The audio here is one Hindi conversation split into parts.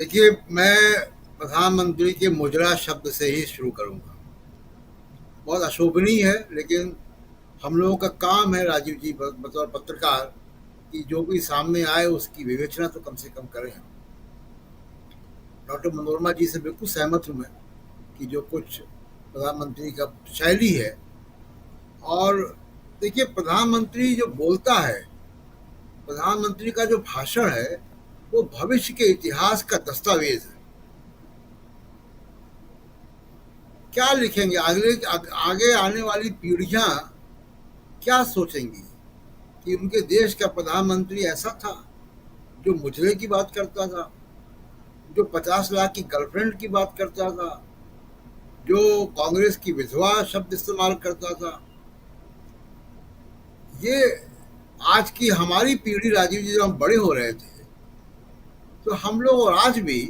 देखिए, मैं प्रधानमंत्री के मुजरा शब्द से ही शुरू करूँगा। बहुत अशोभनीय है, लेकिन हम लोगों का काम है राजीव जी बतौर पत्रकार कि जो भी सामने आए उसकी विवेचना तो कम से कम करें हम। डॉक्टर मनोरमा जी से बिल्कुल सहमत हूँ मैं कि जो कुछ प्रधानमंत्री का शैली है। और देखिए, प्रधानमंत्री जो बोलता है, प्रधानमंत्री का जो भाषण है, वो भविष्य के इतिहास का दस्तावेज है। क्या लिखेंगे आगे आने वाली पीढ़ियां क्या सोचेंगी कि उनके देश का प्रधानमंत्री ऐसा था जो मुजरे की बात करता था, जो 50 लाख की गर्लफ्रेंड की बात करता था, जो कांग्रेस की विधवा शब्द इस्तेमाल करता था। ये आज की हमारी पीढ़ी, राजीव जी, जब हम बड़े हो रहे थे तो हम लोग और आज भी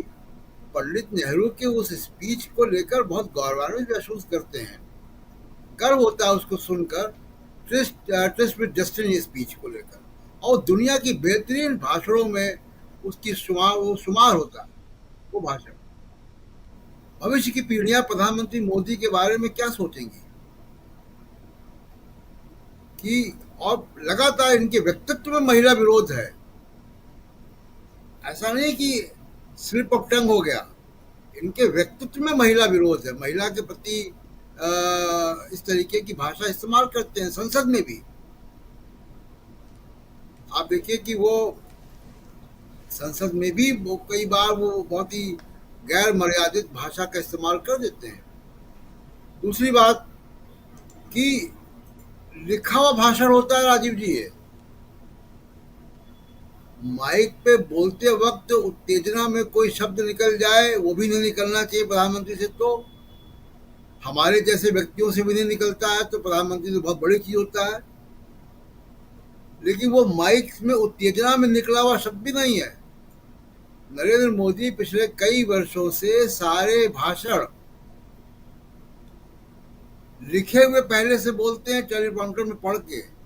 पंडित नेहरू के उस स्पीच को लेकर बहुत गौरवान्वित महसूस करते हैं। गर्व होता है उसको सुनकर, ट्रस्ट विद डेस्टिनी स्पीच को लेकर। और दुनिया की बेहतरीन भाषणों में उसकी शुमार होता है वो भाषण। भविष्य की पीढ़ियां प्रधानमंत्री मोदी के बारे में क्या सोचेंगी कि और लगातार इनके व्यक्तित्व में महिला विरोध है। ऐसा नहीं कि स्लिप ऑफ टंग हो गया, इनके व्यक्तित्व में महिला विरोध है। महिला के प्रति इस तरीके की भाषा इस्तेमाल करते हैं संसद में भी। आप देखिए कि वो संसद में भी वो कई बार वो बहुत ही गैर मर्यादित भाषा का इस्तेमाल कर देते हैं। दूसरी बात कि लिखा हुआ भाषण होता है राजीव जी, ये माइक पे बोलते वक्त उत्तेजना में कोई शब्द निकल जाए, वो भी नहीं निकलना चाहिए प्रधानमंत्री से। तो हमारे जैसे व्यक्तियों से भी नहीं निकलता है, तो प्रधानमंत्री से बहुत बड़ी चीज होता है। लेकिन वो माइक में उत्तेजना में निकला हुआ शब्द भी नहीं है। नरेंद्र मोदी पिछले कई वर्षों से सारे भाषण लिखे हुए पहले से बोलते हैं, टेलीप्रॉम्प्टर में पढ़ के।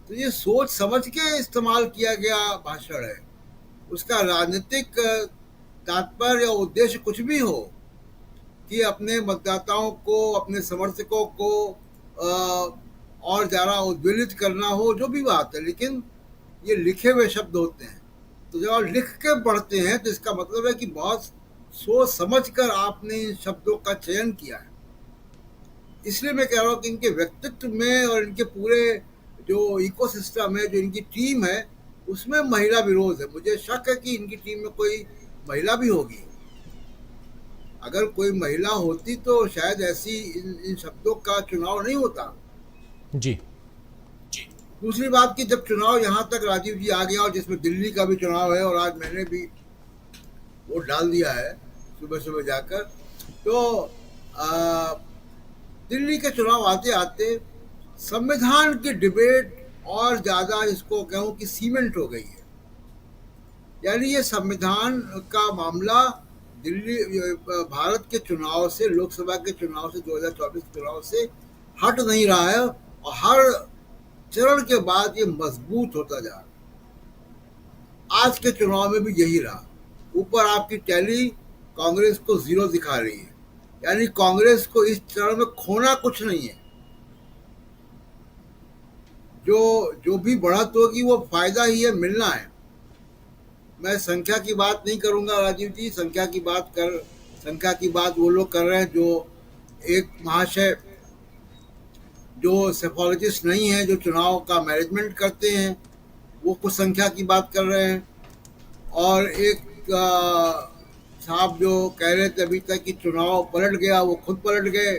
तो ये सोच समझ के इस्तेमाल किया गया भाषण है। उसका राजनीतिक तात्पर्य या उद्देश्य कुछ भी हो कि अपने मतदाताओं को, अपने समर्थकों को और ज़्यादा उद्वेलित करना हो, जो भी बात है, लेकिन ये लिखे हुए शब्द होते हैं। तो जब आप लिख के पढ़ते हैं तो इसका मतलब है कि बहुत सोच समझ कर आपने इन शब्दों का चयन किया है। इसलिए मैं कह रहा हूँ कि इनके व्यक्तित्व में और इनके पूरे जो इकोसिस्टम है, जो इनकी टीम है, उसमें महिला विरोध है। मुझे शक है कि इनकी टीम में कोई महिला भी होगी। अगर कोई महिला होती तो शायद ऐसी इन शब्दों का चुनाव नहीं होता। जी। दूसरी बात कि जब चुनाव यहाँ तक राजीव जी आ गया, और जिसमें दिल्ली का भी चुनाव है, और आज मैंने भी वोट डाल दिया है सुबह सुबह जाकर, तो आ, दिल्ली के चुनाव आते आते संविधान की डिबेट और ज्यादा, इसको कहूं कि सीमेंट हो गई है। यानी ये संविधान का मामला दिल्ली भारत के चुनाव से, लोकसभा के चुनाव से, 2024 चुनाव से हट नहीं रहा है, और हर चरण के बाद ये मजबूत होता जा रहा है। आज के चुनाव में भी यही रहा। ऊपर आपकी टैली कांग्रेस को 0 दिखा रही है, यानी कांग्रेस को इस चरण में खोना कुछ नहीं है। जो जो भी बढ़त होगी वो फायदा ही है, मिलना है। मैं संख्या की बात नहीं करूंगा राजीव जी। संख्या की बात वो लोग कर रहे हैं जो एक महाशय जो सेफोलॉजिस्ट नहीं है, जो चुनाव का मैनेजमेंट करते हैं, वो कुछ संख्या की बात कर रहे हैं। और एक साहब जो कह रहे थे अभी तक कि चुनाव पलट गया, वो खुद पलट गए।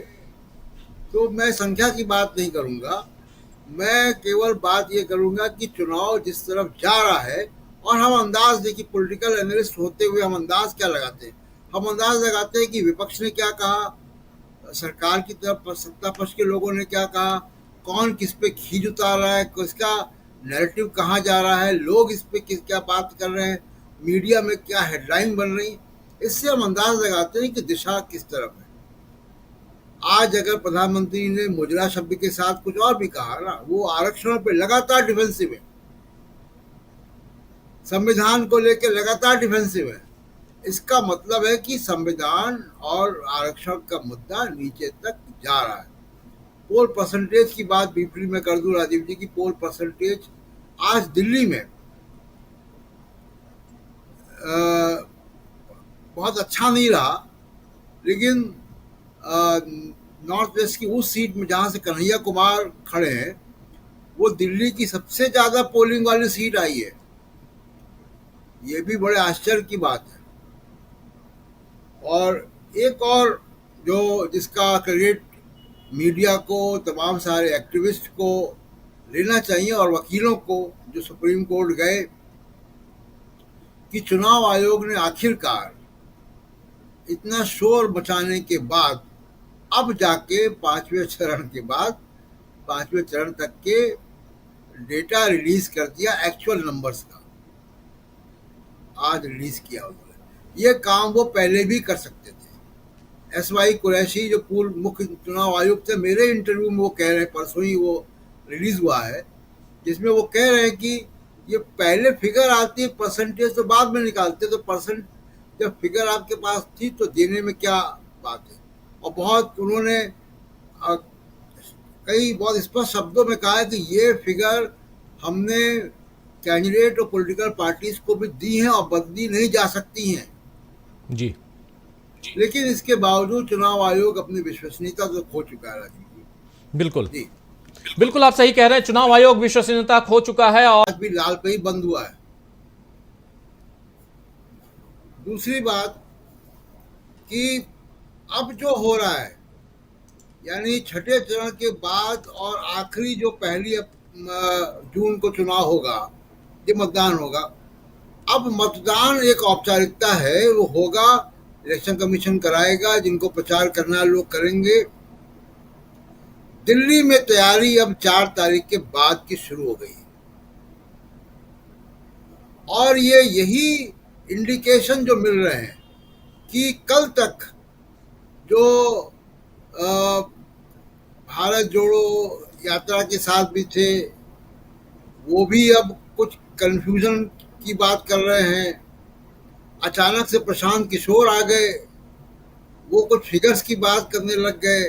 तो मैं संख्या की बात नहीं करूंगा, मैं केवल बात ये करूंगा कि चुनाव जिस तरफ जा रहा है, और हम अंदाज, देखिए पॉलिटिकल एनालिस्ट होते हुए हम अंदाज क्या लगाते हैं? हम अंदाज लगाते हैं कि विपक्ष ने क्या कहा, सरकार की तरफ सत्ता पक्ष के लोगों ने क्या कहा, कौन किस पे खींच उतार रहा है, किसका नैरेटिव कहाँ जा रहा है, लोग इस पे किस क्या बात कर रहे हैं, मीडिया में क्या हेडलाइन बन रही। इससे हम अंदाज लगाते हैं कि दिशा किस तरफ है। आज अगर प्रधानमंत्री ने मुजरा शब्द के साथ कुछ और भी कहा ना, वो आरक्षण पे लगातार डिफेंसिव है, संविधान को लेकर लगातार डिफेंसिव है। इसका मतलब है कि संविधान और आरक्षण का मुद्दा नीचे तक जा रहा है। पोल परसेंटेज की बात ब्रीफली में कर दूं राजीव जी की पोल परसेंटेज आज दिल्ली में बहुत अच्छा नहीं रहा, लेकिन नॉर्थ वेस्ट की उस सीट में जहां से कन्हैया कुमार खड़े हैं वो दिल्ली की सबसे ज्यादा पोलिंग वाली सीट आई है। ये भी बड़े आश्चर्य की बात है। और एक और जो जिसका क्रेडिट मीडिया को, तमाम सारे एक्टिविस्ट को लेना चाहिए और वकीलों को जो सुप्रीम कोर्ट गए कि चुनाव आयोग ने आखिरकार इतना शोर मचाने के बाद अब जाके पांचवें चरण तक के डेटा रिलीज कर दिया एक्चुअल नंबर्स का। आज रिलीज किया उन्होंने। ये काम वो पहले भी कर सकते थे। SY कुरैशी जो पूर्व मुख्य चुनाव आयुक्त थे, मेरे इंटरव्यू में वो कह रहे हैं, परसों ही वो रिलीज हुआ है, जिसमें वो कह रहे हैं कि ये पहले फिगर आती है, परसेंटेज तो बाद में निकालते, तो परसेंट जब फिगर आपके पास थी तो देने में क्या बात है। और बहुत उन्होंने कई बहुत स्पष्ट शब्दों में कहा है कि ये फिगर हमने कैंडिडेट और पॉलिटिकल पार्टीज को भी दी हैं और बदली नहीं जा सकती हैं। जी, लेकिन इसके बावजूद चुनाव आयोग अपनी विश्वसनीयता तो खो चुका है राजीव जी। बिल्कुल जी, बिल्कुल आप सही कह रहे हैं, चुनाव आयोग विश्वसनीयता खो चुका है। और आज भी लाल पे ही बंद हुआ है। दूसरी बात कि अब जो हो रहा है, यानी छठे चरण के बाद और आखिरी जो पहली जून को चुनाव होगा, ये मतदान होगा। अब मतदान एक औपचारिकता है, वो होगा, इलेक्शन कमीशन कराएगा, जिनको प्रचार करना है लोग करेंगे। दिल्ली में तैयारी अब 4 तारीख के बाद की शुरू हो गई और ये यही इंडिकेशन जो मिल रहे हैं कि कल तक जो भारत जोड़ो यात्रा के साथ भी थे वो भी अब कुछ कंफ्यूजन की बात कर रहे हैं। अचानक से प्रशांत किशोर आ गए, वो कुछ फिगर्स की बात करने लग गए।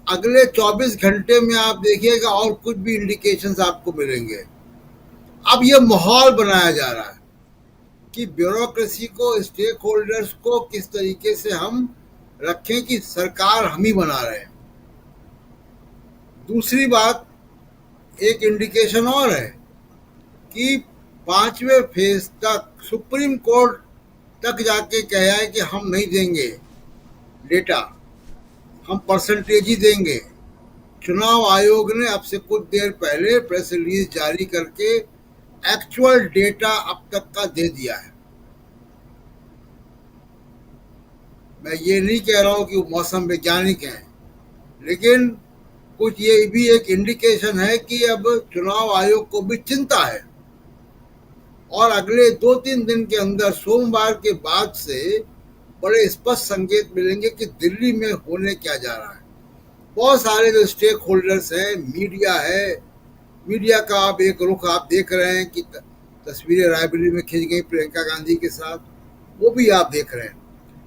अगले 24 घंटे में आप देखिएगा और कुछ भी इंडिकेशंस आपको मिलेंगे। अब ये माहौल बनाया जा रहा है कि ब्यूरोक्रेसी को, स्टेक होल्डर्स को किस तरीके से हम रखें कि सरकार हम ही बना रहे हैं। दूसरी बात, एक इंडिकेशन और है कि 5वें फेज तक सुप्रीम कोर्ट तक जाके कहा है कि हम नहीं देंगे डेटा, हम परसेंटेज ही देंगे। चुनाव आयोग ने अब से कुछ देर पहले प्रेस रिलीज जारी करके एक्चुअल डेटा अब तक का दे दिया है। मैं ये नहीं कह रहा हूं कि वो मौसम वैज्ञानिक हैं, लेकिन कुछ ये भी एक इंडिकेशन है कि अब चुनाव आयोग को भी चिंता है और अगले 2-3 दिन के अंदर, सोमवार के बाद से बड़े स्पष्ट संकेत मिलेंगे कि दिल्ली में होने क्या जा रहा है। बहुत सारे जो स्टेक होल्डर्स हैं, मीडिया है, मीडिया का आप एक रुख आप देख रहे हैं कि तस्वीरें रायबरेली में खींच गई प्रियंका गांधी के साथ, वो भी आप देख रहे हैं।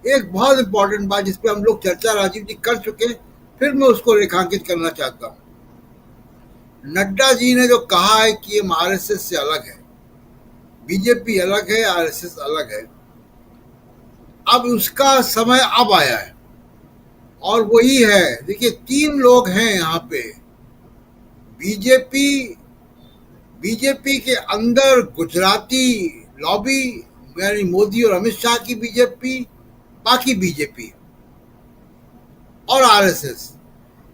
एक बहुत इंपॉर्टेंट बात जिस पे हम लोग चर्चा राजीव जी कर चुके हैं, फिर मैं उसको रेखांकित करना चाहता हूँ। नड्डा जी ने जो कहा है कि ये आरएसएस से अलग है, बीजेपी अलग है, आरएसएस अलग है, अब उसका समय अब आया है और वही है। देखिए 3 लोग हैं यहाँ पे, बीजेपी के अंदर गुजराती लॉबी, यानी मोदी और अमित शाह की बीजेपी, बाकी बीजेपी और आरएसएस,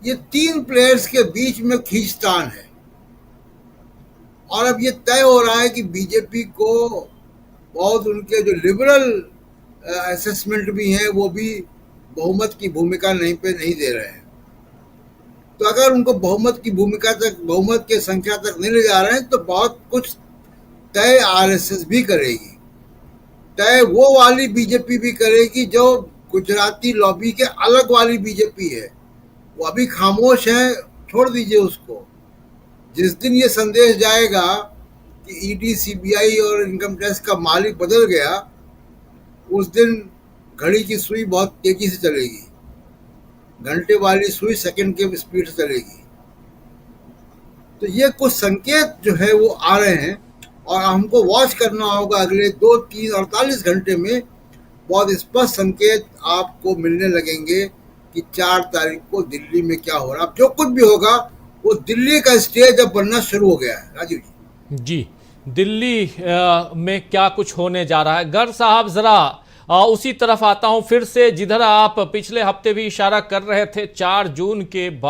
ये 3 प्लेयर्स के बीच में खींचतान है। और अब ये तय हो रहा है कि बीजेपी को बहुत उनके जो लिबरल असेसमेंट भी हैं वो भी बहुमत की भूमिका नहीं दे रहे हैं। तो अगर उनको बहुमत की भूमिका तक, बहुमत के संख्या तक नहीं ले जा रहे हैं तो बहुत कुछ तय आरएसएस भी करेगी, तय वो वाली बीजेपी भी करेगी जो गुजराती लॉबी के अलग वाली बीजेपी है। वो अभी खामोश है, छोड़ दीजिए उसको। जिस दिन ये संदेश जाएगा कि ईडी, सीबीआई और इनकम टैक्स का मालिक बदल गया, उस दिन घड़ी की सुई बहुत तेजी से चलेगी, घंटे वाली सुई सेकंड के स्पीड से चलेगी। तो ये कुछ संकेत जो है वो आ रहे हैं और हमको वॉच करना होगा अगले 2, 3, 48 घंटे में। बहुत स्पष्ट संकेत आपको मिलने लगेंगे कि 4 तारीख को दिल्ली में क्या हो रहा है। अब जो कुछ भी होगा वो दिल्ली का स्टेज अब बनना शुरू हो गया है राजीव जी। जी, दिल्ली में क्या कुछ होने जा रहा है। गर साहब जरा उसी तरफ आता हूं फिर से जिधर आप पिछले हफ्ते भी इशारा कर रहे थे। 4 जून के बाद